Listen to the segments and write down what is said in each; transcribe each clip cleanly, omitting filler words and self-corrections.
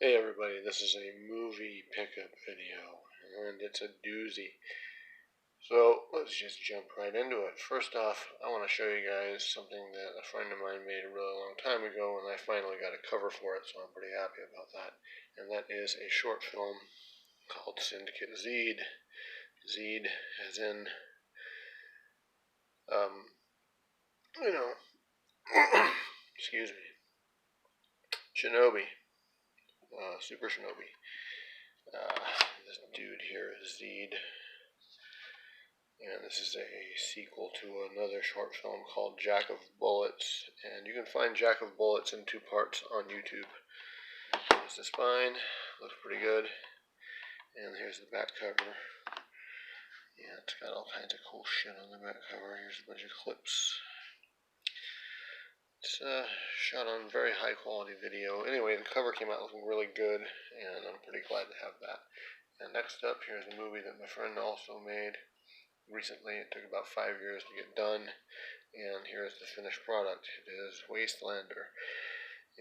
Hey everybody, this is a movie pickup video, and it's a doozy. So let's just jump right into it. First off, I want to show you guys something that a friend of mine made a really long time ago, and I finally got a cover for it, so I'm pretty happy about that. And that is a short film called Syndicate Zed. Zed as in, you know, excuse me, Shinobi, Super Shinobi. This dude here is Zed. And this is a sequel to another short film called Jack of Bullets. And you can find Jack of Bullets in 2 parts on YouTube. Here's the spine. Looks pretty good. And here's the back cover. Yeah, it's got all kinds of cool shit on the back cover. Here's a bunch of clips. It's shot on very high quality video. Anyway, the cover came out looking really good, and I'm pretty glad to have that. And next up, here's a movie that my friend also made recently. It took about 5 years to get done, and here's the finished product. It is Wastelander,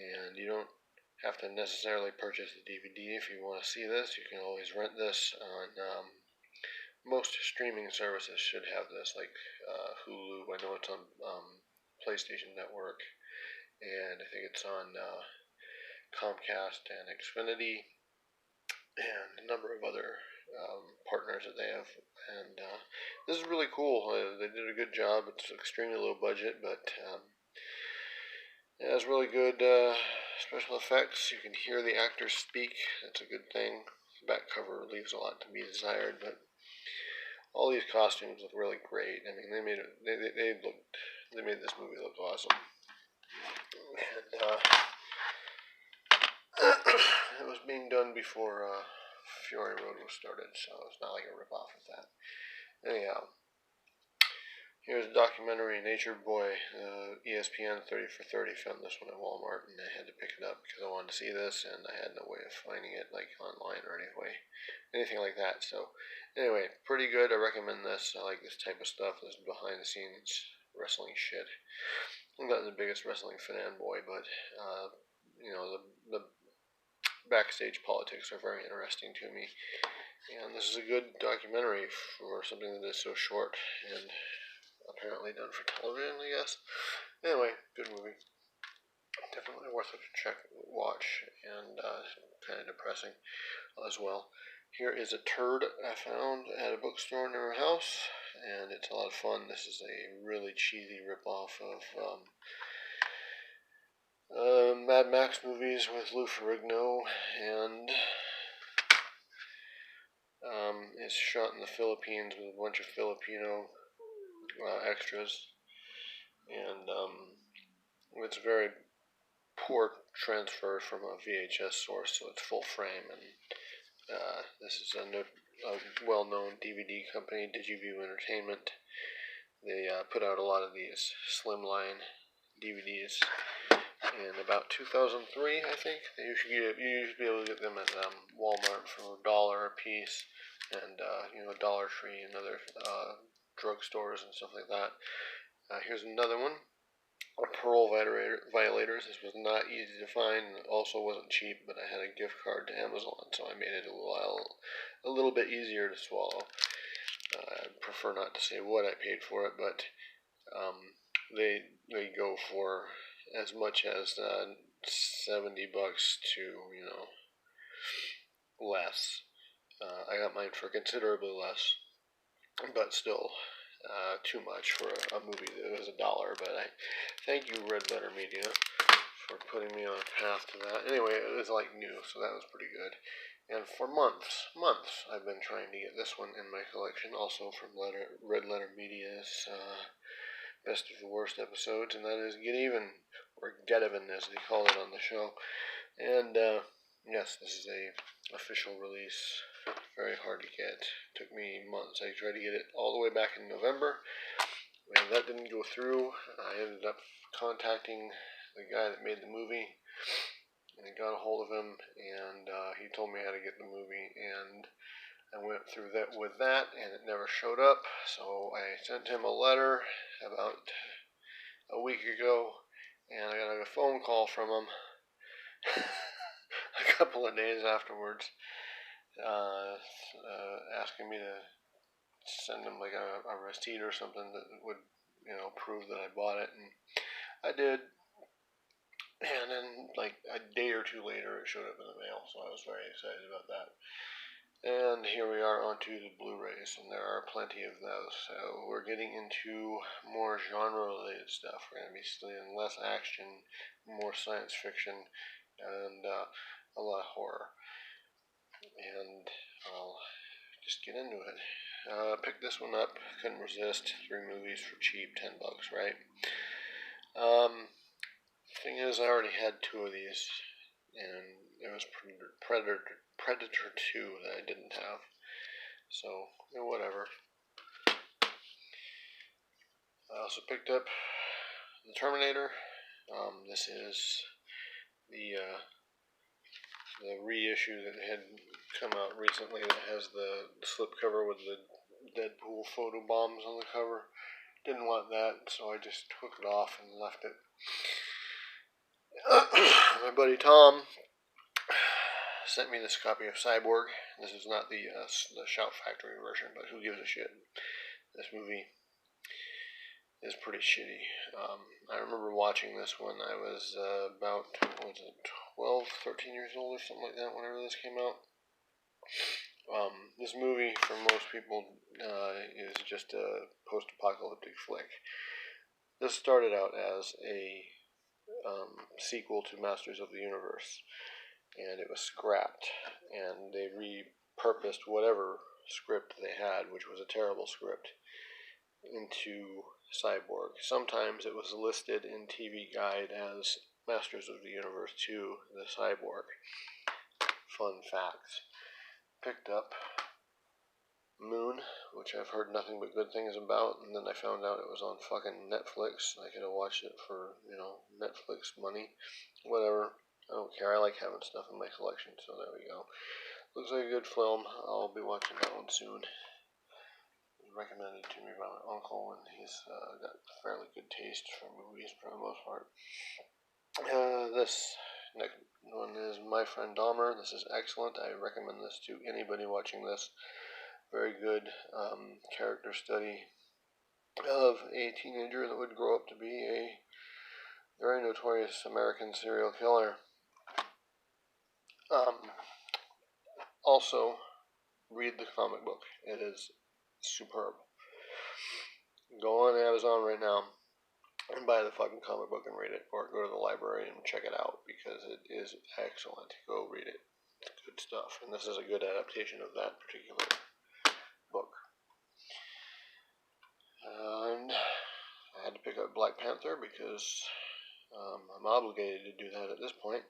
and you don't have to necessarily purchase the DVD if you want to see this. You can always rent this on most streaming services should have this, like Hulu. I know it's on PlayStation Network, and I think it's on Comcast and Xfinity, and a number of other partners that they have. And this is really cool. They did a good job. It's extremely low budget, but it has really good special effects. You can hear the actors speak. That's a good thing. The back cover leaves a lot to be desired, but all these costumes look really great. I mean, they made this movie look awesome. And it was being done before Fury Road was started, so it's not like a ripoff of that. Anyhow, here's a documentary, Nature Boy. ESPN 30 for 30 found this one at Walmart, and I had to pick it up because I wanted to see this, and I had no way of finding it, like online or anything like that. So, anyway, pretty good. I recommend this. I like this type of stuff. This behind the scenes wrestling shit. I'm not the biggest wrestling fanboy, but you know, the backstage politics are very interesting to me. And this is a good documentary for something that is so short and apparently done for television, I guess. Anyway, good movie. Definitely worth a watch, and kind of depressing as well. Here is a turd I found at a bookstore near my house, and it's a lot of fun. This is a really cheesy ripoff of Mad Max movies with Lou Ferrigno, and it's shot in the Philippines with a bunch of Filipino extras, and it's very poor transfer from a VHS source, so it's full frame. And this is a well-known DVD company, DigiView Entertainment. They put out a lot of these slimline DVDs in about 2003, I think. You should be able to get them at Walmart for $1 a piece, and Dollar Tree and other drugstores and stuff like that. Here's another one. Parole violators. This was not easy to find, and also wasn't cheap, but I had a gift card to Amazon, so I made it a little bit easier to swallow. I'd prefer not to say what I paid for it, but they go for as much as $70 to less. I got mine for considerably less, but still too much for a movie that was $1. But I thank you, Red Letter Media, for putting me on a path to that. Anyway, it was like new, so that was pretty good. And for months, I've been trying to get this one in my collection, also from Red Letter Media's Best of the Worst episodes, and that is Get Even, or Get Even as they call it on the show. And yes, this is a official release. Very hard to get. Took me months. I tried to get it all the way back in November, and that didn't go through. I ended up contacting the guy that made the movie, and I got a hold of him, and he told me how to get the movie, and I went through that with that, and it never showed up. So I sent him a letter about a week ago, and I got a phone call from him. I couple of days afterwards, asking me to send him like a receipt or something that would, prove that I bought it, and I did. And then, like a day or two later, it showed up in the mail, so I was very excited about that. And here we are onto the Blu-rays, and there are plenty of those. So we're getting into more genre-related stuff. We're going to be seeing less action, more science fiction, and a lot of horror. And I'll just get into it. Picked this one up, couldn't resist. 3 movies for cheap, $10, right? Thing is, I already had 2 of these, and it was Predator 2 that I didn't have. So, whatever. I also picked up the Terminator. This is the reissue that had come out recently that has the slipcover with the Deadpool photo bombs on the cover. Didn't want that, so I just took it off and left it. My buddy Tom sent me this copy of Cyborg. This is not the Shout Factory version, but who gives a shit? This movie is pretty shitty. I remember watching this when I was about, 12, 13 years old or something like that, whenever this came out. This movie, for most people, is just a post-apocalyptic flick. This started out as a sequel to Masters of the Universe, and it was scrapped, and they repurposed whatever script they had, which was a terrible script, into Cyborg. Sometimes it was listed in TV Guide as Masters of the Universe 2, the Cyborg. Fun facts. Picked up Moon, which I've heard nothing but good things about, and then I found out it was on fucking Netflix. I could have watched it for, Netflix money. Whatever. I don't care. I like having stuff in my collection, so there we go. Looks like a good film. I'll be watching that one soon. It was recommended to me by my uncle, and he's got fairly good taste for movies for the most part. This next one is My Friend Dahmer. This is excellent. I recommend this to anybody watching this. Very good character study of a teenager that would grow up to be a very notorious American serial killer. Also, read the comic book. It is superb. Go on Amazon right now and buy the fucking comic book and read it, or go to the library and check it out, because it is excellent. Go read it. It's good stuff, and this is a good adaptation of that particular book. And I had to pick up Black Panther because I'm obligated to do that at this point.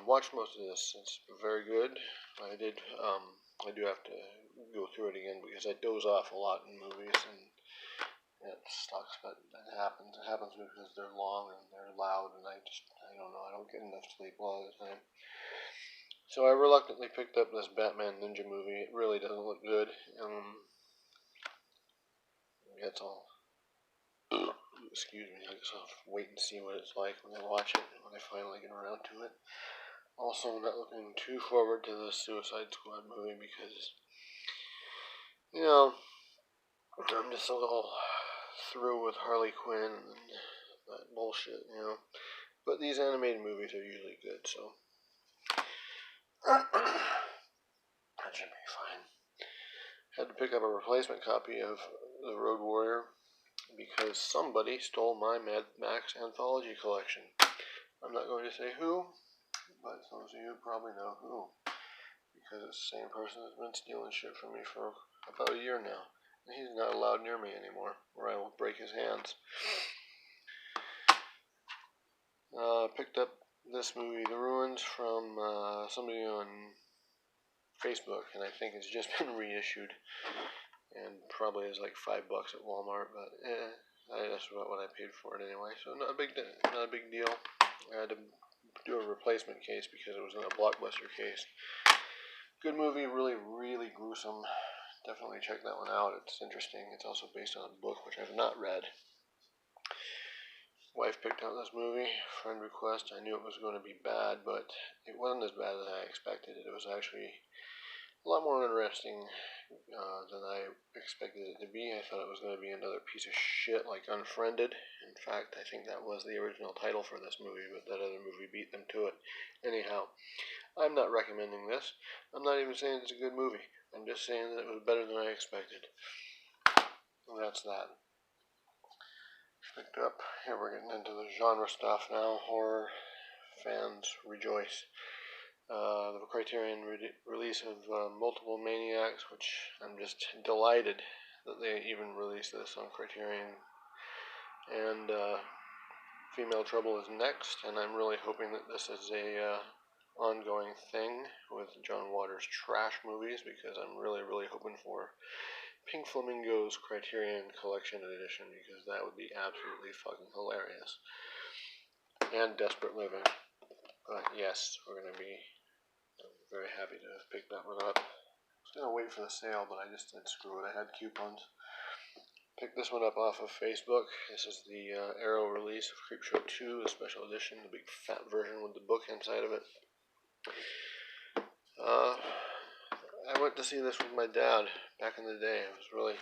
Watch most of this. It's very good. I do have to go through it again because I doze off a lot in movies, and it sucks, but it happens. It happens because they're long and they're loud, and I don't know, I don't get enough sleep a lot of the time. So I reluctantly picked up this Batman Ninja movie. It really doesn't look good. That's all. Excuse me, I guess I'll wait and see what it's like when I watch it, when I finally get around to it. Also, I'm not looking too forward to the Suicide Squad movie because, I'm just a little through with Harley Quinn and that bullshit, But these animated movies are usually good, so that should be fine. Had to pick up a replacement copy of The Road Warrior because somebody stole my Mad Max anthology collection. I'm not going to say who, but those of you probably know who, because it's the same person that's been stealing shit from me for about a year now, and he's not allowed near me anymore, or I will break his hands. Picked up this movie, The Ruins, from somebody on Facebook, and I think it's just been reissued, and probably is like $5 at Walmart, but that's about what I paid for it anyway, so not a big deal. I had to do a replacement case because it was in a Blockbuster case. Good movie, really, really gruesome. Definitely check that one out. It's interesting. It's also based on a book which I've not read. Wife picked out this movie, friend request. I knew it was going to be bad, but it wasn't as bad as I expected. It was actually a lot more interesting than I expected it to be. I thought it was going to be another piece of shit like Unfriended. In fact, I think that was the original title for this movie, but that other movie beat them to it. Anyhow, I'm not recommending this. I'm not even saying it's a good movie. I'm just saying that it was better than I expected. And that's that. Picked up. Here we're getting into the genre stuff now. Horror fans rejoice. The Criterion release of multiple Maniacs, which I'm just delighted that they even released this on Criterion. And Female Trouble is next, and I'm really hoping that this is a ongoing thing with John Waters' trash movies, because I'm really hoping for Pink Flamingo's Criterion Collection Edition, because that would be absolutely fucking hilarious. And Desperate Living. But yes, we're going to be very happy to have picked that one up. I was going to wait for the sale, but I just said screw it. I had coupons. Picked this one up off of Facebook. This is the Arrow release of Creepshow 2, the special edition, the big fat version with the book inside of it. I went to see this with my dad back in the day. I was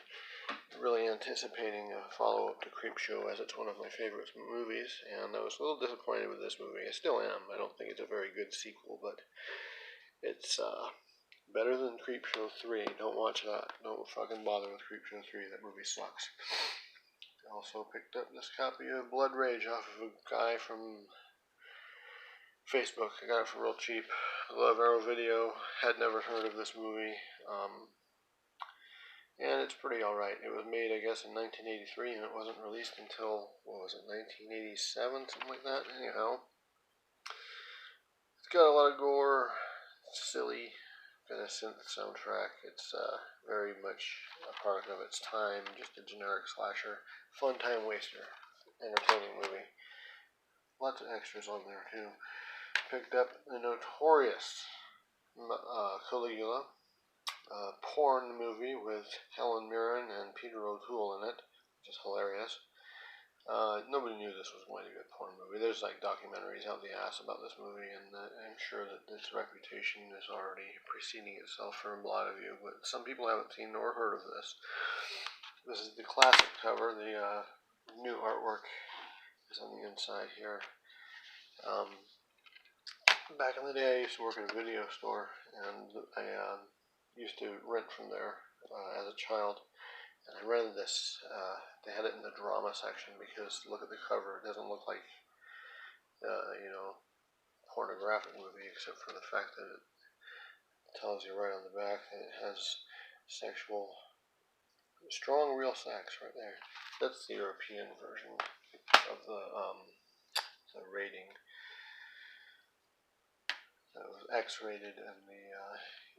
really anticipating a follow-up to Creepshow, as it's one of my favorite movies, and I was a little disappointed with this movie. I still am. I don't think it's a very good sequel, but it's better than Creepshow 3. Don't watch that. Don't fucking bother with Creepshow 3. That movie sucks. I also picked up this copy of Blood Rage off of a guy from Facebook. I got it for real cheap. I love Arrow Video. Had never heard of this movie. And it's pretty alright. It was made, I guess, in 1983, and it wasn't released until, 1987? Something like that. Anyhow. It's got a lot of gore. It's silly. Got a synth soundtrack. It's very much a product of its time. Just a generic slasher. Fun time waster. Entertaining movie. Lots of extras on there, too. Picked up the notorious Caligula. Porn movie with Helen Mirren and Peter O'Toole in it, which is hilarious. Nobody knew this was going to be a porn movie. There's like documentaries out the ass about this movie, and I'm sure that its reputation is already preceding itself for a lot of you, but some people haven't seen nor heard of this. This is the classic cover. The new artwork is on the inside here. Back in the day, I used to work at a video store, and I used to rent from there as a child. And I rented this. They had it in the drama section because look at the cover. It doesn't look like, pornographic movie, except for the fact that it tells you right on the back that it has strong real sex right there. That's the European version of the rating. It was X-rated in the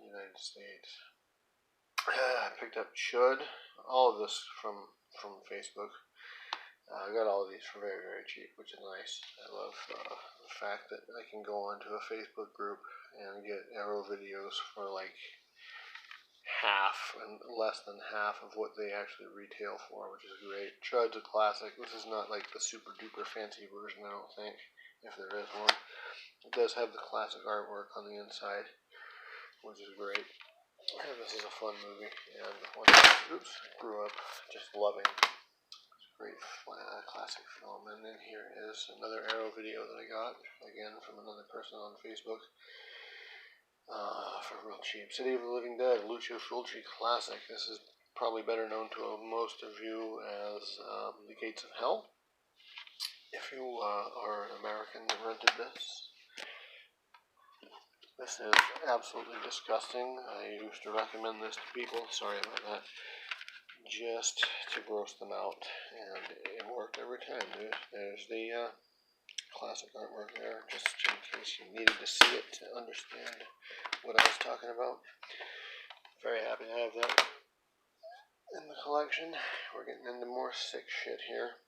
United States. I picked up Should. All of this from Facebook. I got all of these for very cheap, which is nice. I love the fact that I can go onto a Facebook group and get Arrow videos for like half and less than half of what they actually retail for, which is great. Chud's a classic. This is not like the super duper fancy version, I don't think, if there is one. It does have the classic artwork on the inside, which is great. And this is a fun movie, and one that I grew up just loving. It's a great classic film. And then here is another Arrow video that I got, again from another person on Facebook, for real cheap. City of the Living Dead, Lucio Fulci classic. This is probably better known to most of you as The Gates of Hell. If you are an American that rented this. This is absolutely disgusting. I used to recommend this to people, sorry about that, just to gross them out, and it worked every time. There's the classic artwork there, just in case you needed to see it to understand what I was talking about. Very happy to have that in the collection. We're getting into more sick shit here.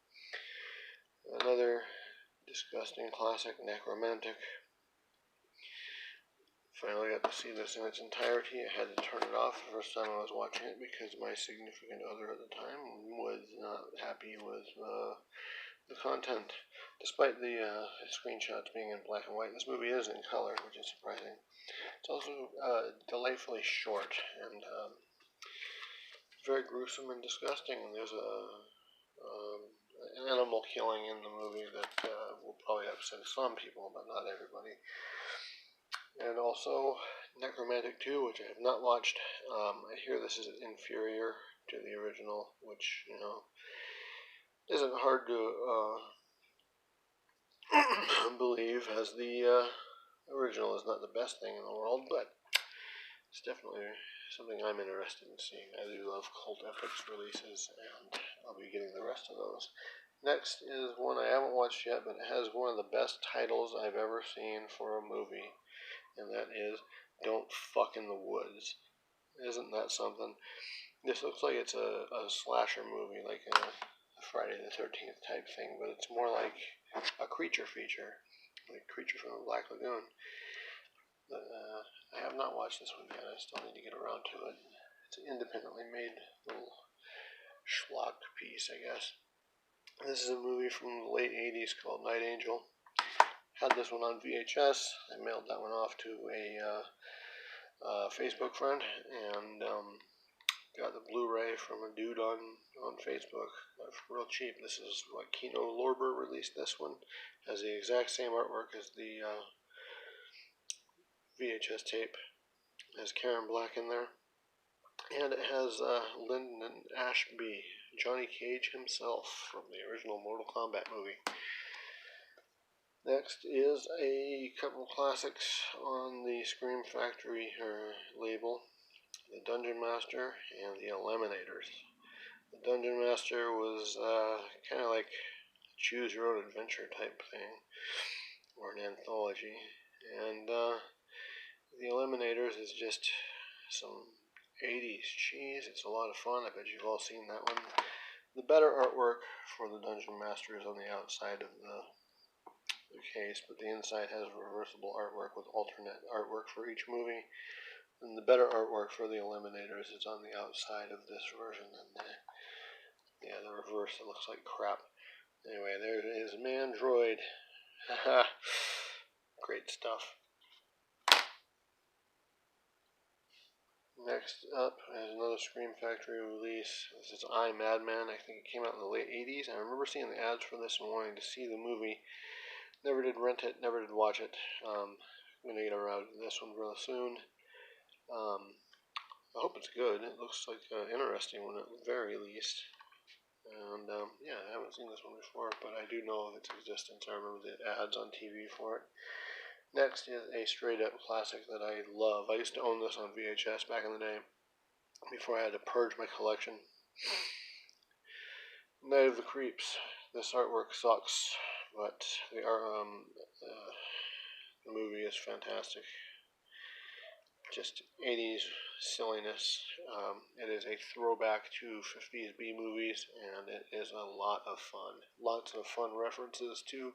Another disgusting classic, Necromantic. Finally got to see this in its entirety. I had to turn it off the first time I was watching it because my significant other at the time was not happy with the content. Despite the screenshots being in black and white, this movie is in color, which is surprising. It's also delightfully short and very gruesome and disgusting. There's an animal killing in the movie that will probably upset some people, but not everybody. And also Necromantic 2, which I have not watched. I hear this is inferior to the original, which, you know, isn't hard to believe, as the original is not the best thing in the world, but it's definitely something I'm interested in seeing. I do love cult epics releases, and I'll be getting the rest of those. Next is one I haven't watched yet, but it has one of the best titles I've ever seen for a movie, and that is Don't Fuck in the Woods. Isn't that something? This looks like it's a slasher movie, like a Friday the 13th type thing, but it's more like a creature feature, like Creature from the Black Lagoon. But, I have not watched this one yet. I still need to get around to it. It's an independently made little schlock piece, I guess. This is a movie from the late 80s called Night Angel. Had this one on VHS. I mailed that one off to a Facebook friend, and got the Blu-ray from a dude on Facebook real cheap. This is what Kino Lorber released this one. Has the exact same artwork as the VHS tape. It has Karen Black in there. And it has Lyndon Ashby, Johnny Cage himself, from the original Mortal Kombat movie. Next is a couple classics on the Scream Factory label. The Dungeon Master and the Eliminators. The Dungeon Master was kind of like a choose your own adventure type thing, or an anthology. And the Eliminators is just some 80s cheese. It's a lot of fun. I bet you've all seen that one. The better artwork for the Dungeon Master is on the outside of the case, but the inside has reversible artwork with alternate artwork for each movie. And the better artwork for the Eliminators is on the outside of this version. And the reverse, it looks like crap. Anyway, there is Mandroid. Haha. Great stuff. Next up is another Scream Factory release. This is I, Madman. I think it came out in the late 80s. I remember seeing the ads for this and wanting to see the movie. Never did rent it, never did watch it. I'm going to get around to this one real soon. I hope it's good. It looks like an interesting one at the very least. And yeah, I haven't seen this one before, but I do know of its existence. I remember the ads on TV for it. Next is a straight up classic that I love. I used to own this on VHS back in the day, before I had to purge my collection. Night of the Creeps. This artwork sucks, but the movie is fantastic. Just 80s silliness. It is a throwback to 50s B movies, and it is a lot of fun. Lots of fun references to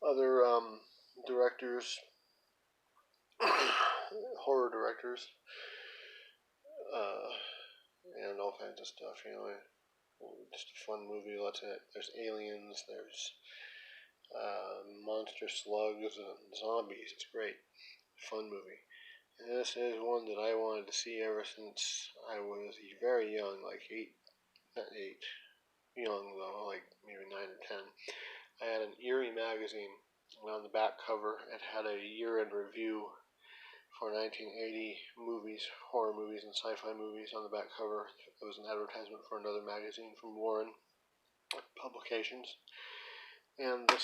other directors, horror directors, and all kinds of stuff. You know, just a fun movie. There's aliens. There's monster slugs and zombies. It's great. Fun movie. And this is one that I wanted to see ever since I was very young, like not 8, young though, like maybe 9 or 10. I had an Eerie magazine, and on the back cover it had a year-end review for 1980 movies, horror movies and sci-fi movies on the back cover. It was an advertisement for another magazine from Warren Publications. And this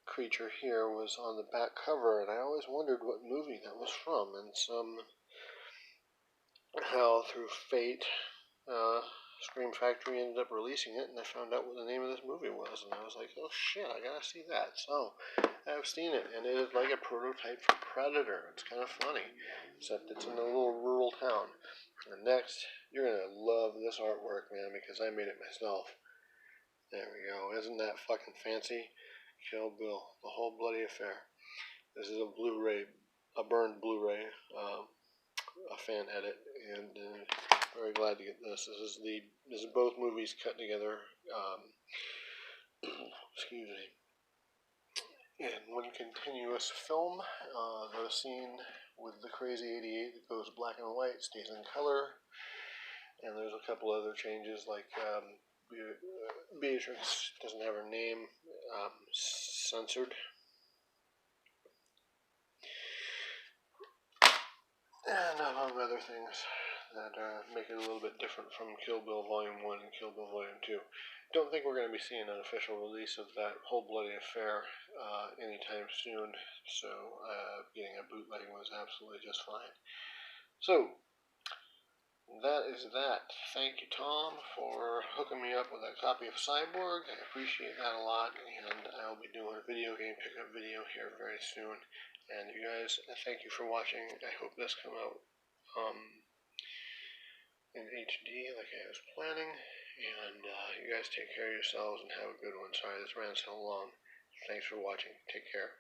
creature here was on the back cover, and I always wondered what movie that was from, and somehow through fate, Scream Factory ended up releasing it, and I found out what the name of this movie was, and I was like, oh shit, I gotta see that. So, I've seen it, and it is like a prototype for Predator. It's kind of funny, except it's in a little rural town. And next, you're gonna love this artwork, man, because I made it myself. There we go. Isn't that fucking fancy? Kill Bill, the whole bloody affair. This is a Blu-ray, a burned Blu-ray, a fan edit, and very glad to get this. This is both movies cut together, Excuse me. In one continuous film, the scene with the crazy 88 that goes black and white stays in color, and there's a couple other changes, like Beatrix doesn't have her name censored, and among other things that make it a little bit different from Kill Bill Volume 1 and Kill Bill Volume 2. Don't think we're going to be seeing an official release of that whole bloody affair anytime soon, so getting a bootleg was absolutely just fine. So, that is that. Thank you, Tom, for hooking me up with a copy of Cyborg. I appreciate that a lot, and I'll be doing a video game pickup video here very soon. And you guys, thank you for watching. I hope this come out in HD like I was planning. And you guys take care of yourselves and have a good one. Sorry this ran so long. Thanks for watching. Take care.